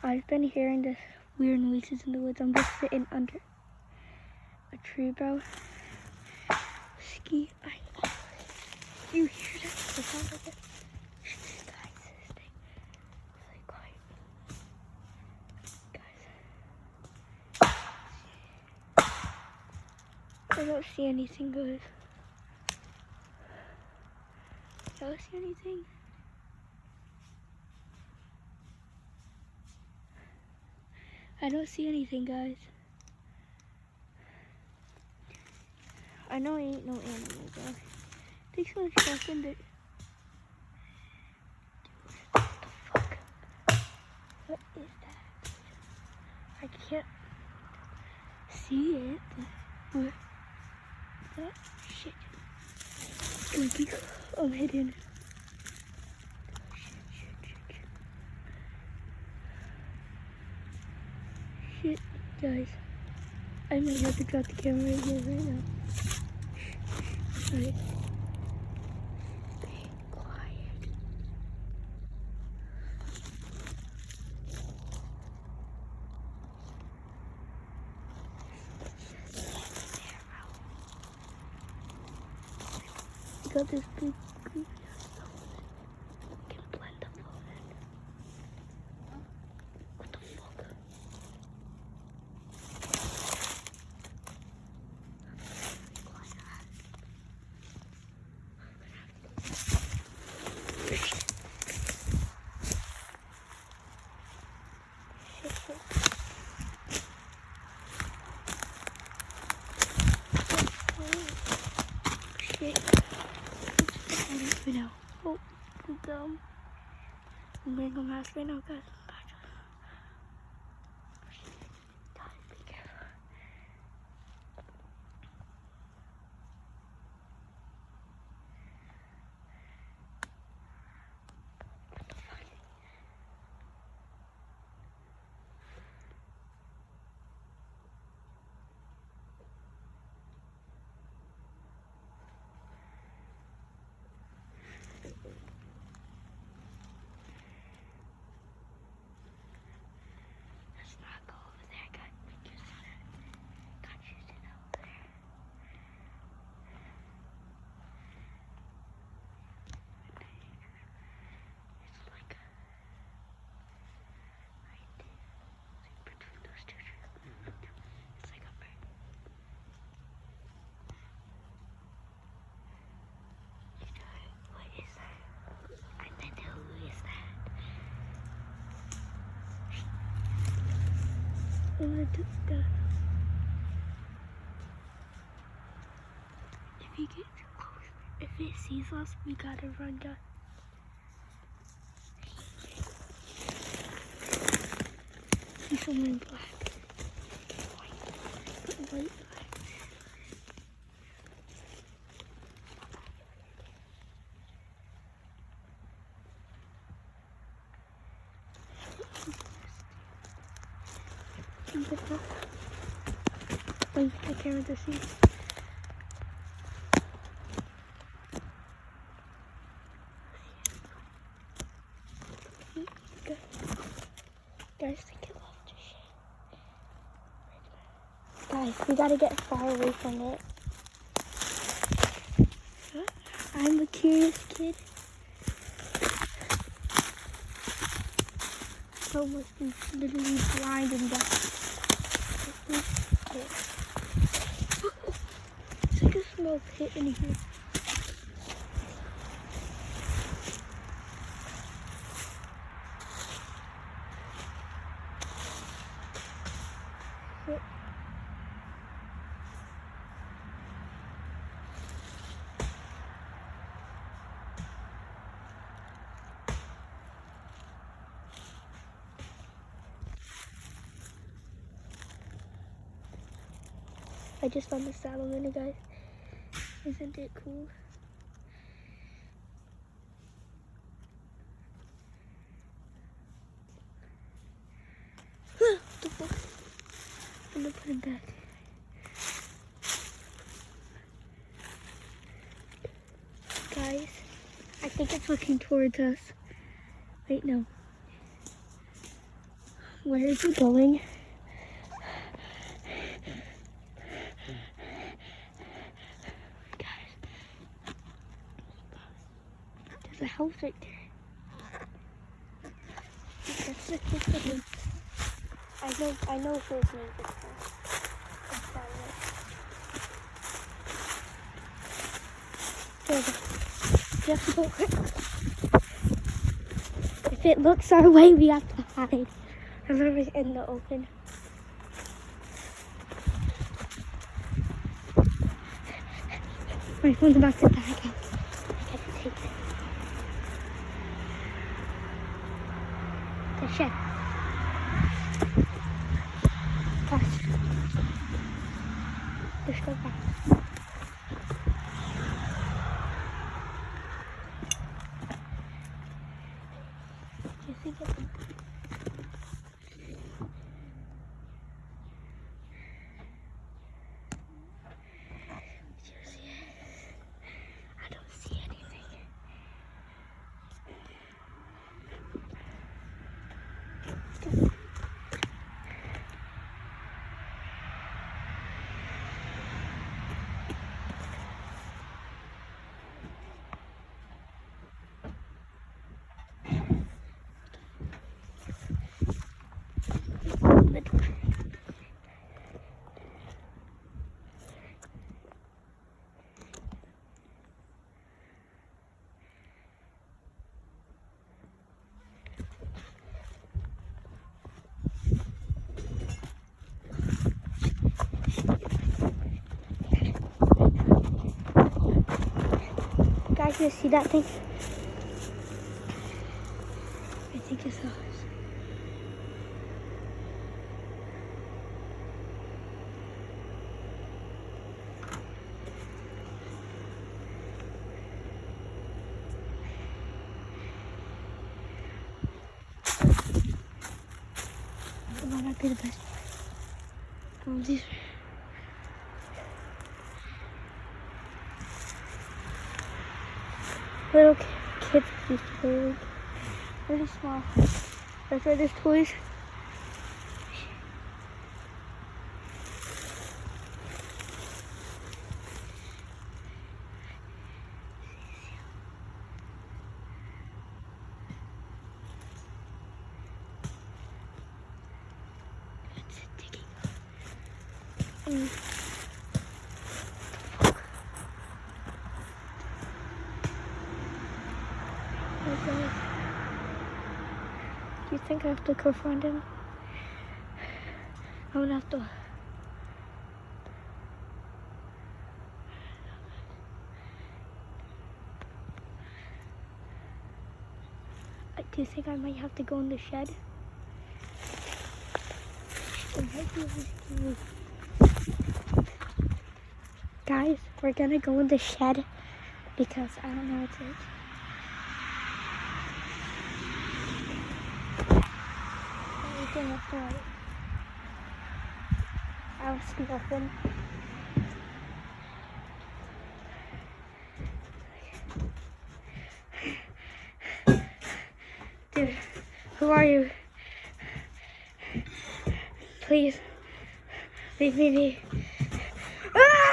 I've been hearing this weird noises in the woods. I'm just sitting under a tree, bro. Ski. You hear that? It sounds like it. Guys, stay really quiet. Guys. I don't see anything, guys. I don't see anything. I don't see anything, guys. I know I ain't no animal, bro. I think someone's fucking there. What the fuck? What is that? I can't see it, but what? That shit. I'm hidden. Shit, guys. I might have to drop the camera again right now. Alright. Be quiet. I got this big creepy ass phone. I can blend the phone in. What the fuck? Shit. Right now. Oh, dumb. I'm wearing a mask right now, guys. Guys, be careful. What the fuck? Let's not go over there, guys. Got you sit over there. It's like right there. Like between those two trees. It's like a bird. What is that? I bet who is that? I'm gonna do that. If he gets too close, if it sees us, we gotta run, guys. He's somewhere in black. White. Wait, I can't really see. Guys, take it off to shit. Guys, we gotta get far away from it. I'm a curious kid. So must be literally blind and deaf. It's like a small pit in here. I just found the salamander, guys. Isn't it cool? What the fuck? I'm gonna put it back. Guys, I think it's looking towards us. Wait, no. Where are you going? Guys, there's a house right there. That's the kid that lives. I know his name is Just go. If it looks our way, we have to hide. Remember, in the open. My phone's about to die again. I can't take it. The shed. Gosh. Let's go back. Jesse, get them. Guys, you see that thing? I think it's ours. It might not be the best part. These. Little kids used to play with. Really small. That's why there's toys. It's digging. Do you think I have to go find him? I'm gonna have to. Do you think I might have to go in the shed? Guys, we're gonna go in the shed because I don't know what it is. I was nothing. Dude, who are you? Please, leave me be.